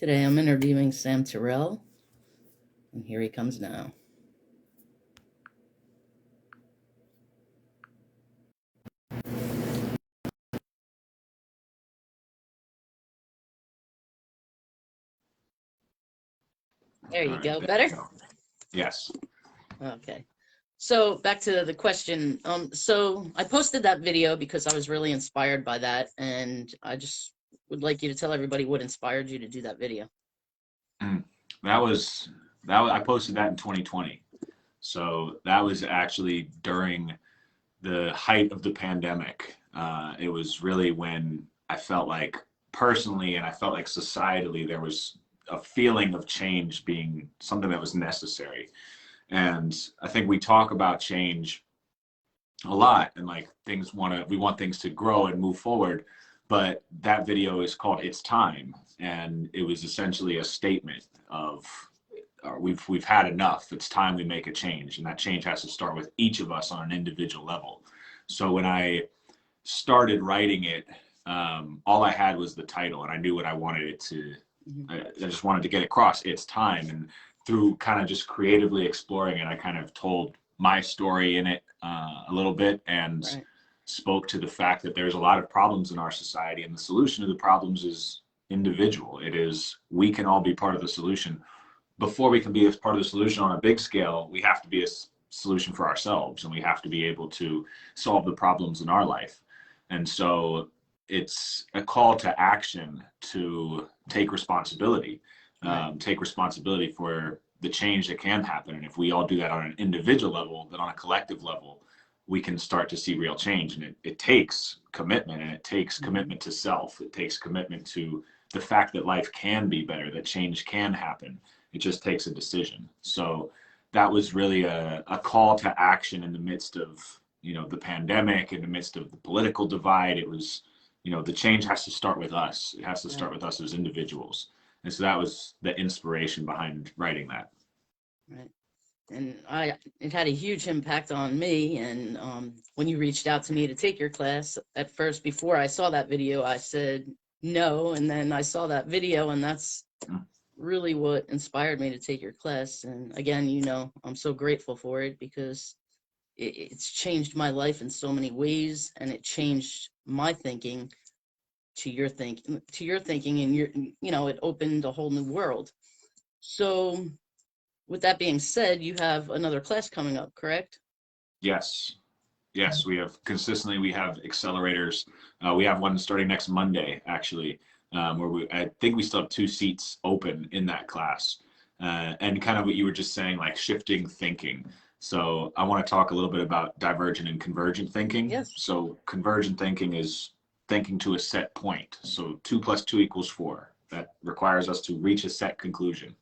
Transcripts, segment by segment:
Today I'm interviewing Sam Tarell, and here he comes now. There All you right, go. there Better? we go. Yes. Okay. So back to the question. So I posted that video because I was really inspired by that, and I just would like you to tell everybody what inspired you to do that video. Mm. That was I posted that in 2020. So that was actually during the height of the pandemic. It was really when I felt like personally and I felt like societally there was a feeling of change being something that was necessary. And I think we talk about change a lot and like we want things to grow and move forward, but that video is called It's Time, and it was essentially a statement of we've had enough. It's time we make a change, and that change has to start with each of us on an individual level. So when I started writing it, all I had was the title, and I knew what I wanted it to. I just wanted to get across. It's time, and through kind of just creatively exploring it, I kind of told my story in it a little bit, and Right. spoke to the fact that there's a lot of problems in our society, and the solution to the problems is individual. It is we can all be part of the solution. Before we can be a part of the solution on a big scale, we have to be a solution for ourselves, and we have to be able to solve the problems in our life. And so it's a call to action to take responsibility for the change that can happen. And if we all do that on an individual level, then on a collective level, we can start to see real change. And it takes commitment, and it takes commitment to self. It takes commitment to the fact that life can be better, that change can happen. It just takes a decision. So that was really a call to action in the midst of, the pandemic, in the midst of the political divide. It was, the change has to start with us. It has to start with us as individuals. And so that was the inspiration behind writing that. Right. And it had a huge impact on me. And when you reached out to me to take your class, at first, before I saw that video, I said no. And then I saw that video, and that's really what inspired me to take your class. And again, I'm so grateful for it because it's changed my life in so many ways, and it changed my thinking to your thinking, and it opened a whole new world. So with that being said, you have another class coming up, correct? Yes. Yes, we have accelerators. We have one starting next Monday, actually, where I think we still have 2 seats open in that class. And kind of what you were just saying, like shifting thinking. So I want to talk a little bit about divergent and convergent thinking. Yes. So convergent thinking is thinking to a set point. So 2 + 2 = 4. That requires us to reach a set conclusion.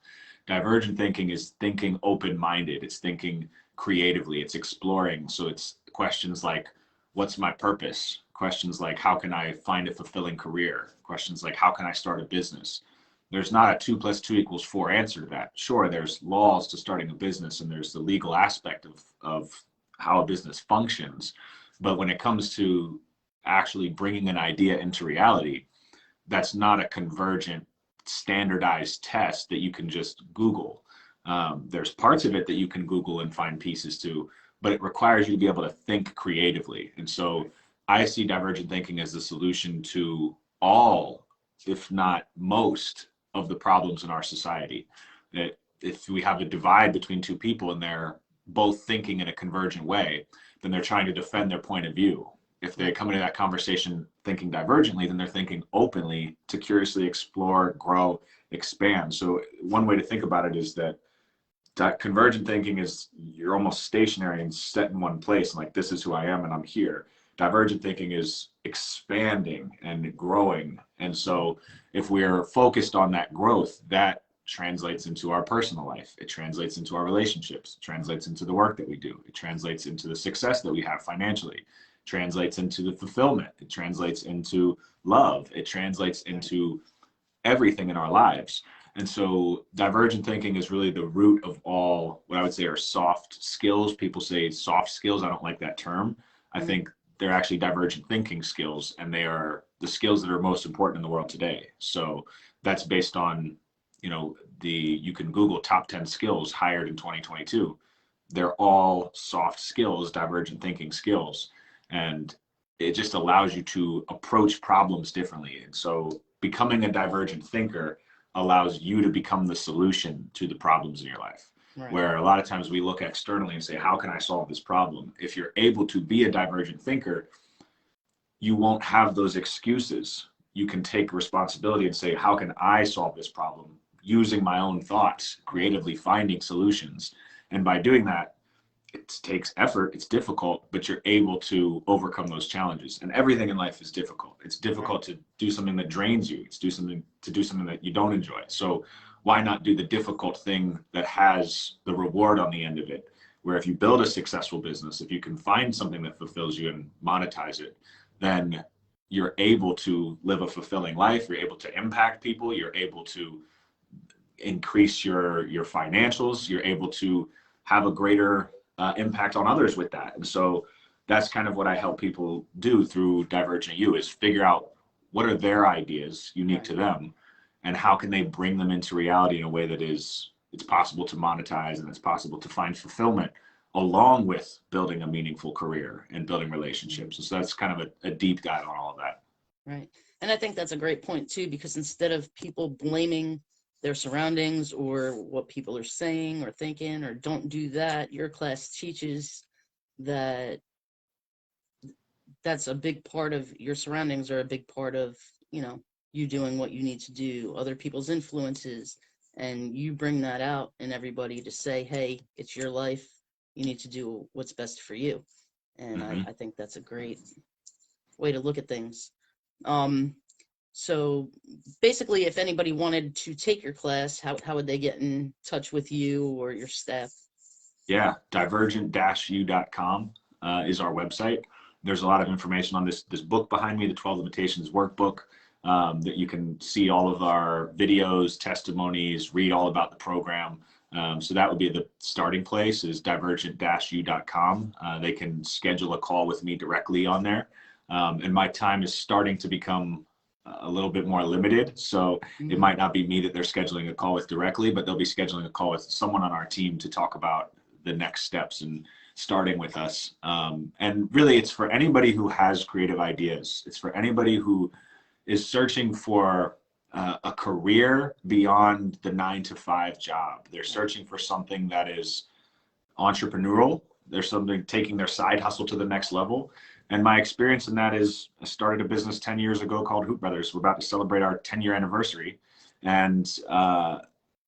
Divergent thinking is thinking open-minded. It's thinking creatively. It's exploring. So it's questions like, what's my purpose? Questions like, how can I find a fulfilling career? Questions like, how can I start a business? There's not a 2 + 2 = 4 answer to that. Sure, there's laws to starting a business, and there's the legal aspect of how a business functions. But when it comes to actually bringing an idea into reality, that's not a convergent standardized test that you can just Google. There's parts of it that you can Google and find pieces to, but it requires you to be able to think creatively. And so I see divergent thinking as the solution to all, if not most, of the problems in our society. That if we have a divide between two people and they're both thinking in a convergent way, then they're trying to defend their point of view. If they come into that conversation thinking divergently, then they're thinking openly to curiously explore, grow, expand. So one way to think about it is that convergent thinking is you're almost stationary and set in one place, and like, this is who I am and I'm here. Divergent thinking is expanding and growing. And so if we're focused on that growth, that translates into our personal life. It translates into our relationships. It translates into the work that we do. It translates into the success that we have financially. It translates into the fulfillment. It translates into love. It translates into everything in our lives. And so divergent thinking is really the root of all what I would say are soft skills. People say soft skills. I don't like that term. I think they're actually divergent thinking skills, and they are the skills that are most important in the world today. So that's based on you can Google top 10 skills hired in 2022. They're all soft skills, divergent thinking skills. And it just allows you to approach problems differently. And so becoming a divergent thinker allows you to become the solution to the problems in your life. Right. Where a lot of times we look externally and say, how can I solve this problem? If you're able to be a divergent thinker, you won't have those excuses. You can take responsibility and say, how can I solve this problem using my own thoughts, creatively finding solutions? And by doing that, it takes effort, it's difficult, but you're able to overcome those challenges. And everything in life is difficult. It's difficult to do something that drains you. It's do something that you don't enjoy. So why not do the difficult thing that has the reward on the end of it? Where if you build a successful business, if you can find something that fulfills you and monetize it, then you're able to live a fulfilling life. You're able to impact people. You're able to increase your financials. You're able to have a greater impact on others with that. And so that's kind of what I help people do through Divergent U, is figure out what are their ideas unique to them, and how can they bring them into reality in a way that it's possible to monetize and it's possible to find fulfillment along with building a meaningful career and building relationships. So that's kind of a deep dive on all of that. Right. And I think that's a great point too, because instead of people blaming their surroundings or what people are saying or thinking, or don't do that, your class teaches that that's a big part of your surroundings, are a big part of, you doing what you need to do, other people's influences, and you bring that out in everybody to say, hey, it's your life. You need to do what's best for you. And I think that's a great way to look at things. So basically, if anybody wanted to take your class, how would they get in touch with you or your staff? Yeah, divergent-u.com is our website. There's a lot of information on this book behind me, the 12 Limitations Workbook, that you can see all of our videos, testimonies, read all about the program. So that would be the starting place, is divergent-u.com. They can schedule a call with me directly on there. And my time is starting to become a little bit more limited. So it might not be me that they're scheduling a call with directly, but they'll be scheduling a call with someone on our team to talk about the next steps and starting with us. And really, it's for anybody who has creative ideas. It's for anybody who is searching for a career beyond the 9-to-5 job. They're searching for something that is entrepreneurial. There's something taking their side hustle to the next level. And my experience in that is, I started a business 10 years ago called Hoop Brothers. We're about to celebrate our 10-year anniversary. And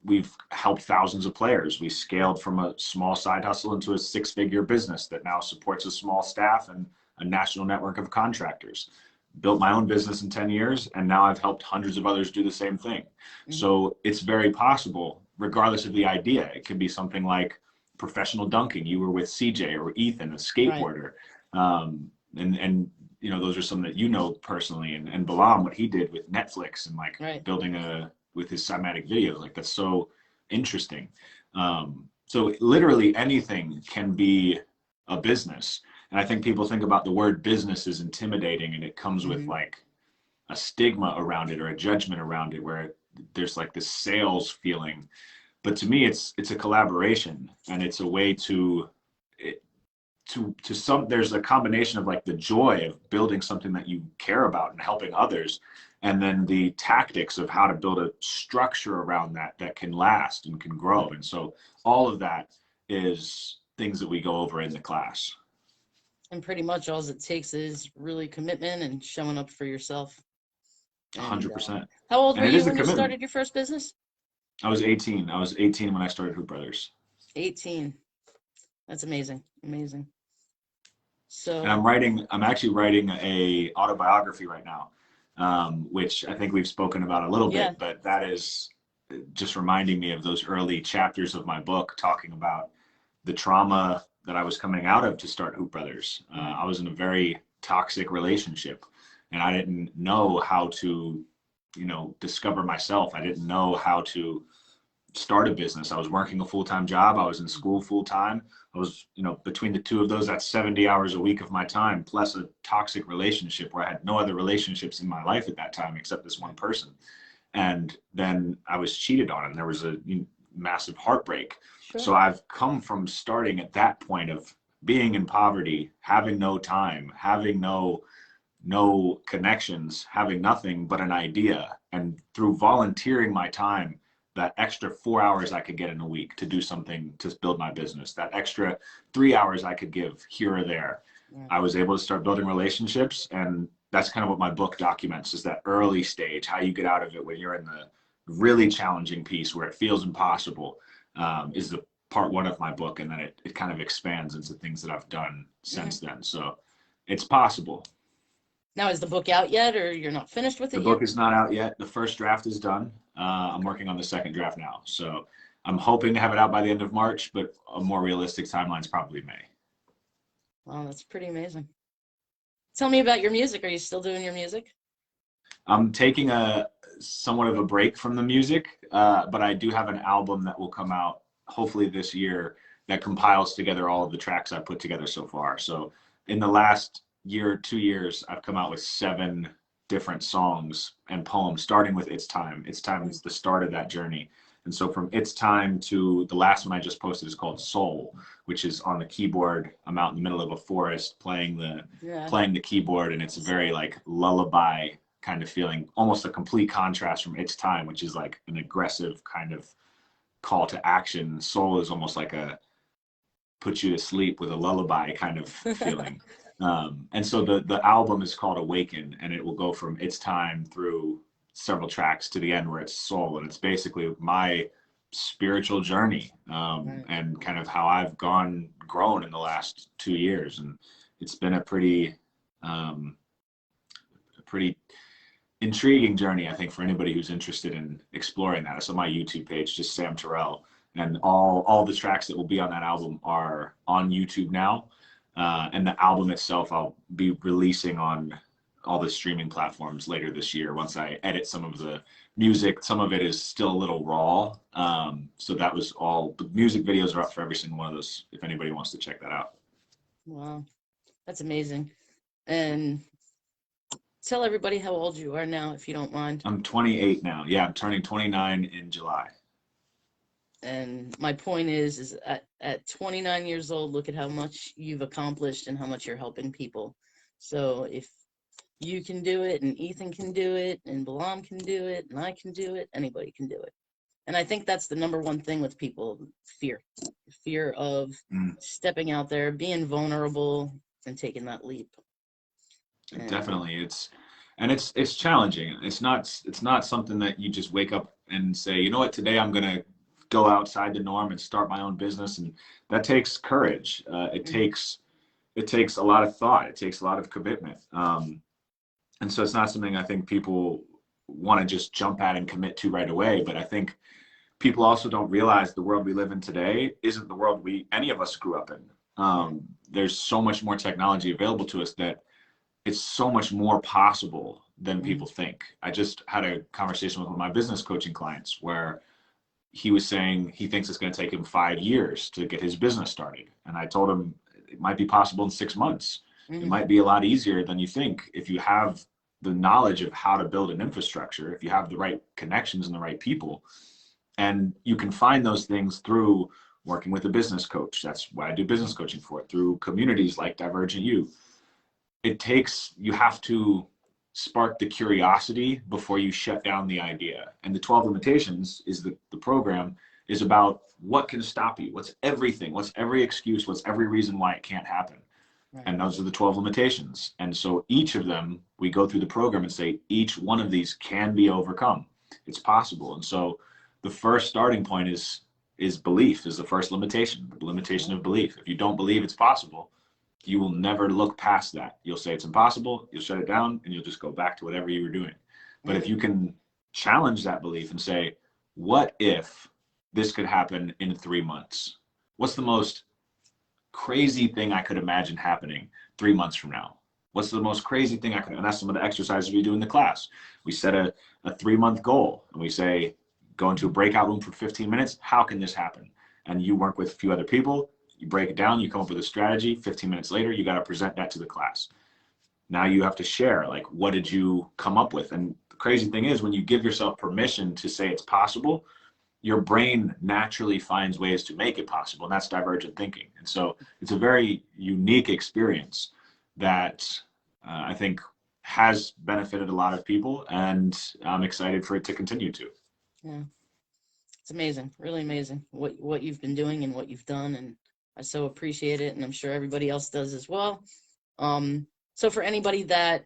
we've helped thousands of players. We scaled from a small side hustle into a 6-figure business that now supports a small staff and a national network of contractors. Built my own business in 10 years, and now I've helped hundreds of others do the same thing. So it's very possible, regardless of the idea. It could be something like professional dunking. You were with CJ or Ethan, a skateboarder. And those are some that personally, and Balam, what he did with Netflix and building with his cinematic videos, that's so interesting. So literally anything can be a business. And I think people think about the word business as intimidating, and it comes with a stigma around it or a judgment around it, where there's this sales feeling. But to me, it's a collaboration, and it's a way there's a combination of the joy of building something that you care about and helping others, and then the tactics of how to build a structure around that can last and can grow. And so all of that is things that we go over in the class. And pretty much all it takes is really commitment and showing up for yourself. 100%. How old were you when you started your first business? I was 18. I was 18 when I started Hoop Brothers. 18. That's amazing. Amazing. So, and I'm actually writing a autobiography right now, which I think we've spoken about a little bit, but that is just reminding me of those early chapters of my book, talking about the trauma that I was coming out of to start Hoop Brothers. I was in a very toxic relationship, and I didn't know how to, discover myself. I didn't know how to start a business. I was working a full-time job. I was in school full-time. I was, between the two of those, that's 70 hours a week of my time, plus a toxic relationship where I had no other relationships in my life at that time except this one person. And then I was cheated on and there was a massive heartbreak. Sure. So I've come from starting at that point of being in poverty, having no time, having no connections, having nothing but an idea. And through volunteering my time, that extra 4 hours I could get in a week to do something to build my business, that extra 3 hours I could give here or there, I was able to start building relationships. And that's kind of what my book documents, is that early stage, how you get out of it when you're in the really challenging piece where it feels impossible, is the part one of my book. And then it kind of expands into things that I've done since then. So it's possible. Now, is the book out yet, or you're not finished with it The yet? book is not out yet. The first draft is done. I'm working on the second draft now. So I'm hoping to have it out by the end of March, but a more realistic timeline is probably May. Wow, that's pretty amazing. Tell me about your music. Are you still doing your music? I'm taking somewhat of a break from the music, but I do have an album that will come out hopefully this year that compiles together all of the tracks I've put together so far. So in the last year, 2 years, I've come out with 7 different songs and poems, starting with It's Time. It's Time is the start of that journey. And so from It's Time to the last one I just posted is called Soul, which is on the keyboard. I'm out in the middle of a forest playing the keyboard, and it's a very like lullaby kind of feeling, almost a complete contrast from It's Time, which is like an aggressive kind of call to action. Soul is almost like a put you to sleep with a lullaby kind of feeling. And so the album is called Awaken, and it will go from It's Time through several tracks to the end where it's Soul. And it's basically my spiritual journey, and kind of how I've grown in the last 2 years. And it's been a pretty intriguing journey, I think, for anybody who's interested in exploring that. It's on my YouTube page, just Sam Tarell. And all the tracks that will be on that album are on YouTube now. And the album itself, I'll be releasing on all the streaming platforms later this year once I edit some of the music. Some of it is still a little raw. So that was all. The music videos are up for every single one of those if anybody wants to check that out. Wow, that's amazing. And tell everybody how old you are now, if you don't mind. I'm 28 now. Yeah, I'm turning 29 in July. And my point is at 29 years old, look at how much you've accomplished and how much you're helping people. So if you can do it, and Ethan can do it, and Balam can do it, and I can do it, anybody can do it. And I think that's the number one thing with people: fear of stepping out there, being vulnerable, and taking that leap. And definitely, it's challenging. It's not something that you just wake up and say, you know what, today I'm gonna go outside the norm and start my own business. And that takes courage. It takes a lot of thought. It takes a lot of commitment. And so it's not something I think people want to just jump at and commit to right away. But I think people also don't realize the world we live in today isn't the world any of us grew up in. There's so much more technology available to us that it's so much more possible than people think. I just had a conversation with one of my business coaching clients where he was saying he thinks it's going to take him 5 years to get his business started. And I told him it might be possible in 6 months. It might be a lot easier than you think if you have the knowledge of how to build an infrastructure, if you have the right connections and the right people. And you can find those things through working with a business coach. That's what I do business coaching for, through communities like Divergent You. You have to spark the curiosity before you shut down the idea. And the 12 limitations is the program is about what can stop you, what's everything, what's every excuse, what's every reason why it can't happen. And those are the 12 limitations. And so each of them, we go through the program and say, each one of these can be overcome. It's possible. And so the first starting point is belief, is the first limitation, the limitation of belief. If you don't believe it's possible, you will never look past that. You'll say it's impossible, you'll shut it down, and you'll just go back to whatever you were doing. But if you can challenge that belief and say, what if this could happen in 3 months? What's the most crazy thing I could imagine happening 3 months from now? What's the most crazy thing I could, and that's some of the exercises we do in the class. We set a 3-month goal and we say, go into a breakout room for 15 minutes. How can this happen? And you work with a few other people, you break it down, you come up with a strategy. 15 minutes later, you got to present that to the class. Now you have to share, like, what did you come up with? And the crazy thing is, when you give yourself permission to say it's possible, your brain naturally finds ways to make it possible. And that's divergent thinking. And so it's a very unique experience that I think has benefited a lot of people, and I'm excited for it to continue to. Yeah, it's amazing, really amazing what you've been doing and what you've done, and I so appreciate it, and I'm sure everybody else does as well. So for anybody that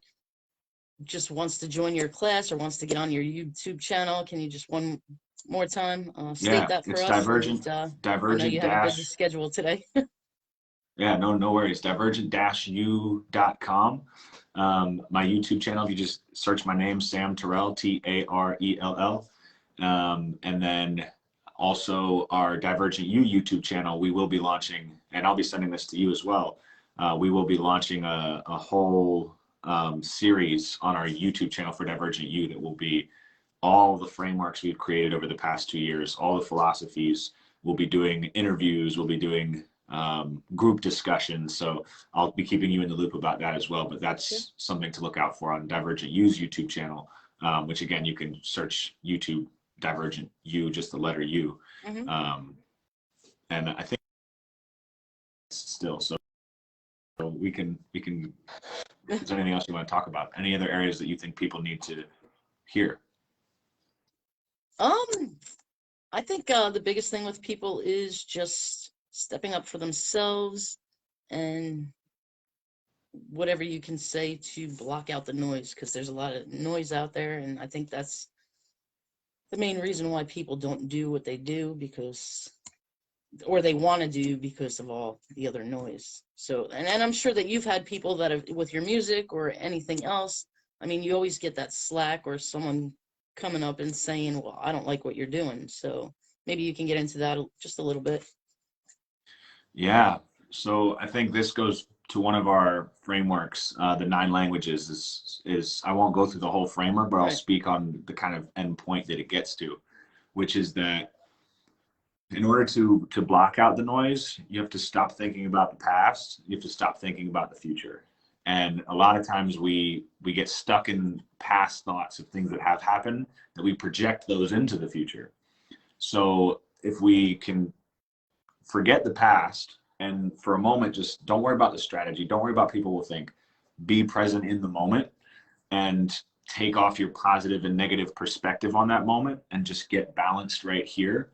just wants to join your class or wants to get on your YouTube channel, can you just one more time state Yeah, that for it's us? And I know divergent you have a busy dash, schedule today. yeah, no worries, divergent-u.com. My YouTube channel, if you just search my name, Sam Tarell, Tarell. And then also our Divergent U YouTube channel, we will be launching, and I'll be sending this to you as well. We will be launching a whole series on our YouTube channel for Divergent U that will be all the frameworks we've created over the past 2 years, all the philosophies. We'll be doing interviews, we'll be doing group discussions. So I'll be keeping you in the loop about that as well. But that's Sure. something to look out for on Divergent U's YouTube channel, which again, you can search YouTube Divergent U, just the letter U. Hmm. And I think still, so we can, is there anything else you want to talk about? Any other areas that you think people need to hear? I think the biggest thing with people is just stepping up for themselves and whatever you can say to block out the noise, because there's a lot of noise out there, and I think that's the main reason why people don't do what they do, because or they want to do because of all the other noise. So, and I'm sure that you've had people that have, with your music or anything else, I mean, you always get that slack or someone coming up and saying, well, I don't like what you're doing. So maybe you can get into that just a little bit. Yeah. So I think this goes to one of our frameworks, the 9 languages is I won't go through the whole framework, but I'll Right. speak on the kind of end point that it gets to, which is that in order to block out the noise, you have to stop thinking about the past. You have to stop thinking about the future. And a lot of times we get stuck in past thoughts of things that have happened, that we project those into the future. So if we can forget the past and for a moment just don't worry about the strategy, don't worry about people will think, be present in the moment and take off your positive and negative perspective on that moment and just get balanced right here.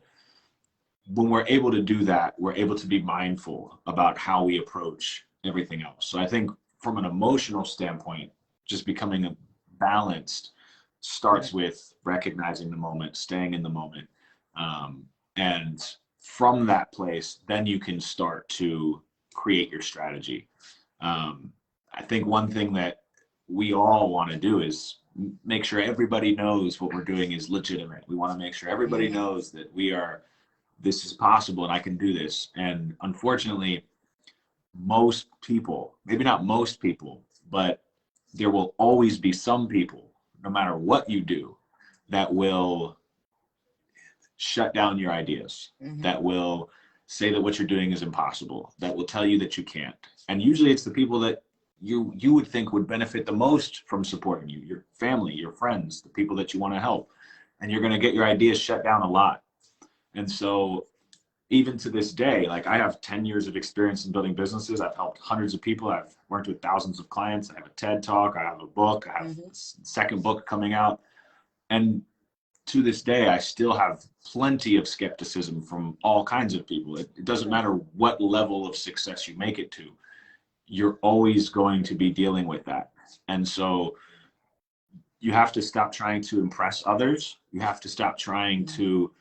When we're able to do that, we're able to be mindful about how we approach everything else. So I think from an emotional standpoint, just becoming balanced starts Right. with recognizing the moment, staying in the moment. And from that place, then you can start to create your strategy. I think one thing that we all want to do is make sure everybody knows what we're doing is legitimate. We want to make sure everybody Hmm. knows that this is possible and I can do this. And unfortunately, most people, maybe not most people, but there will always be some people, no matter what you do, that will shut down your ideas, Hmm. that will say that what you're doing is impossible, that will tell you that you can't. And usually it's the people that you would think would benefit the most from supporting you, your family, your friends, the people that you want to help. And you're going to get your ideas shut down a lot. And so even to this day, like I have 10 years of experience in building businesses. I've helped hundreds of people. I've worked with thousands of clients. I have a TED talk. I have a book. I have Hmm. a second book coming out. And to this day, I still have plenty of skepticism from all kinds of people. It doesn't Right. matter what level of success you make it to, you're always going to be dealing with that. And so you have to stop trying to impress others. You have to stop trying Hmm. to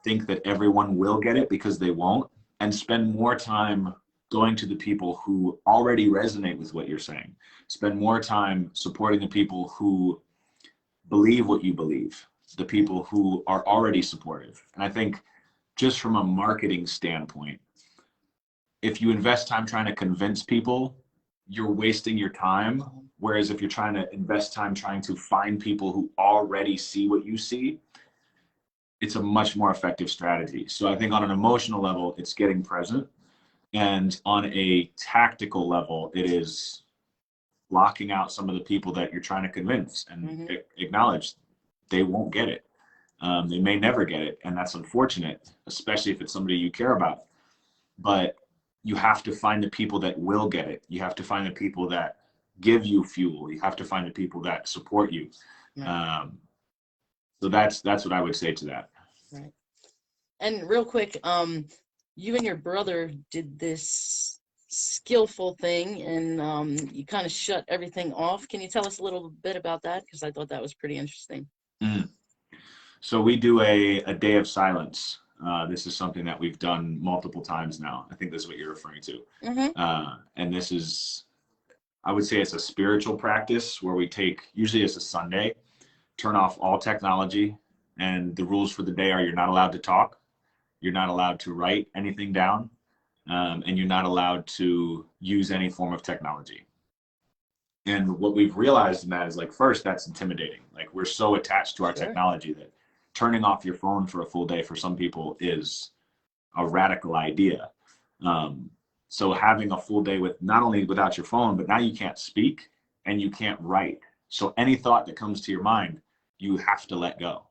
think that everyone will get it, because they won't, and spend more time going to the people who already resonate with what you're saying. Spend more time supporting the people who believe what you believe, the Right. people who are already supportive. And I think just from a marketing standpoint, if you invest time trying to convince people, you're wasting your time. Mhm. Whereas if you're trying to invest time trying to find people who already see what you see, it's a much more effective strategy. So I think on an emotional level, it's getting present. And on a tactical level, it is blocking out some of the people that you're trying to convince and acknowledge they won't get it. They may never get it, and that's unfortunate, especially if it's somebody you care about. But you have to find the people that will get it. You have to find the people that give you fuel. You have to find the people that support you. Right. So that's what I would say to that. Right. And real quick, you and your brother did this skillful thing, and you kind of shut everything off. Can you tell us a little bit about that? Because I thought that was pretty interesting. Mm. So we do a day of silence. This is something that we've done multiple times now. I think this is what you're referring to. And this is, I would say it's a spiritual practice where we take, usually it's a Sunday, turn off all technology. And the rules for the day are you're not allowed to talk. You're not allowed to write anything down. And you're not allowed to use any form of technology. And what we've realized in that is, like, first, that's intimidating. Like, we're so attached to our technology that turning off your phone for a full day for some people is a radical idea. So having a full day with not only without your phone, but now you can't speak and you can't write. So any thought that comes to your mind, you have to let go.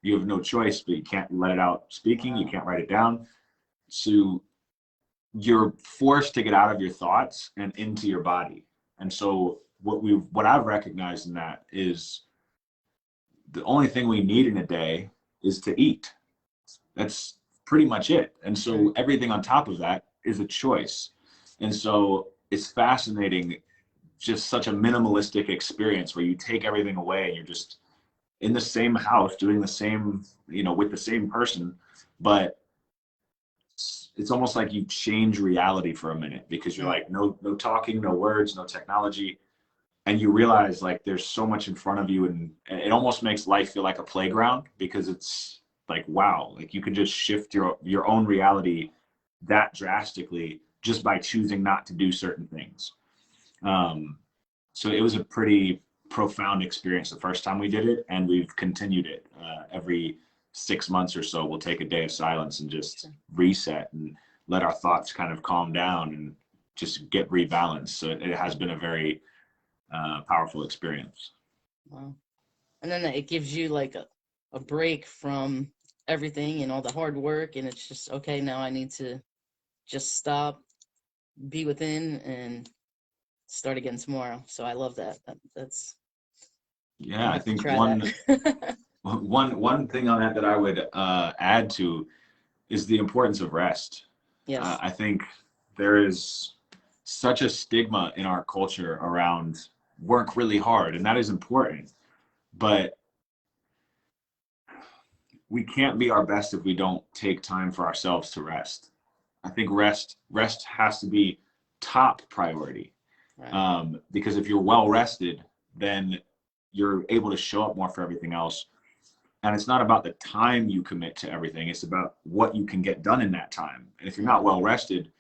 You have no choice, but you can't let it out speaking. You can't write it down. So you're forced to get out of your thoughts and into your body. And so what I've recognized in that is the only thing we need in a day is to eat. That's pretty much it. And so everything on top of that is a choice. And so it's fascinating, just such a minimalistic experience where you take everything away and you're just in the same house doing the same, with the same person, but it's almost like you change reality for a minute because you're like, no talking, no words, no technology. And you realize, like, there's so much in front of you, and it almost makes life feel like a playground because it's like, wow, like you can just shift your own reality that drastically just by choosing not to do certain things. So it was a pretty profound experience the first time we did it, and we've continued it. Every 6 months or so, we'll take a day of silence and just reset and let our thoughts kind of calm down and just get rebalanced. So it has been a very powerful experience. Wow. And then it gives you like a break from everything and all the hard work, and it's just, okay, now I need to just stop, be within, and start again tomorrow. So I love that. That's Yeah, I think try that. one thing on that I would add to is the importance of rest. Yes. I think there is such a stigma in our culture around work really hard, and that is important, but we can't be our best if we don't take time for ourselves to rest. I think rest has to be top priority. Because if you're well rested, then you're able to show up more for everything else. And it's not about the time you commit to everything, it's about what you can get done in that time. And if you're not well rested,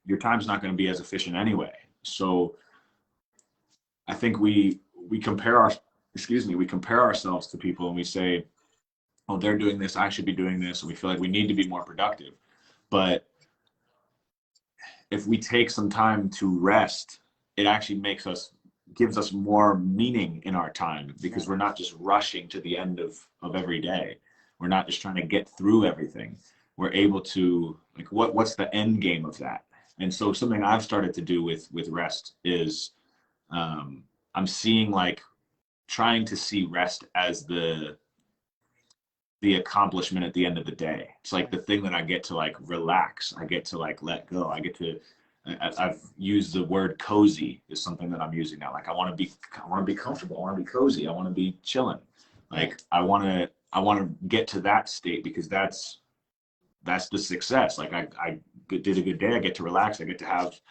your time's not going to be as efficient anyway. So I think we compare ourselves to people, and we say, oh, they're doing this, I should be doing this, and we feel like we need to be more productive. But if we take some time to rest, it actually gives us more meaning in our time, because we're not just rushing to the end of every day. We're not just trying to get through everything. We're able to, like, what's the end game of that? And so something I've started to do with rest is I'm seeing, like, trying to see rest as the accomplishment at the end of the day. It's like the thing that I get to, like, relax. I get to, like, let go. I've used the word cozy is something that I'm using now. Like, I want to be comfortable. I want to be cozy. I want to be chilling. Like, I want to get to that state, because that's the success. Like, I did a good day. I get to relax. I get to have,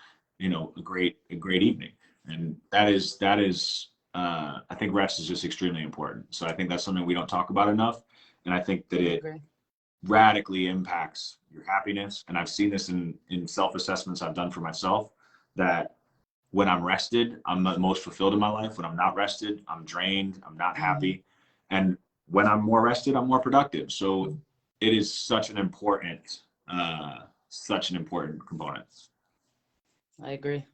a great evening. And that is I think rest is just extremely important. So I think that's something we don't talk about enough. And I think that it radically impacts your happiness. And I've seen this in self-assessments I've done for myself, that when I'm rested, I'm the most fulfilled in my life. When I'm not rested, I'm drained, I'm not happy. And when I'm more rested, I'm more productive. So it is such an important component. I agree.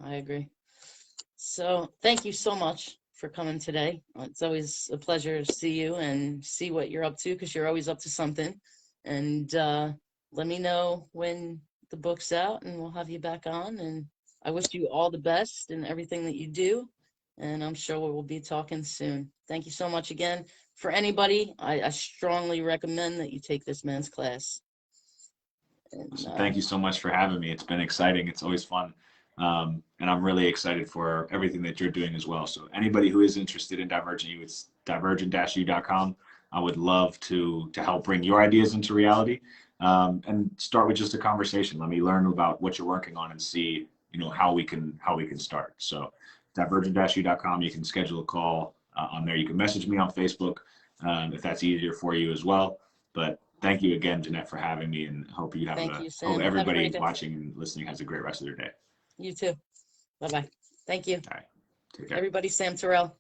So thank you so much for coming today. It's always a pleasure to see you and see what you're up to, because you're always up to something. And let me know when the book's out and we'll have you back on. And I wish you all the best in everything that you do. And I'm sure we'll be talking soon. Thank you so much again. For anybody, I strongly recommend that you take this man's class. And Awesome. Thank you so much for having me. It's been exciting. It's always fun. And I'm really excited for everything that you're doing as well. So anybody who is interested in Divergent U, it's divergent-u.com. I would love to help bring your ideas into reality, and start with just a conversation. Let me learn about what you're working on and see, how we can start. So divergent-u.com. You can schedule a call on there. You can message me on Facebook if that's easier for you as well. But thank you again, Jeanette, for having me, and hope thank you, hope Sam. Have a everybody great day. watching and listening has a great rest of their day. You too. Bye-bye. Thank you. All right. Take care. Everybody, Sam Tarell.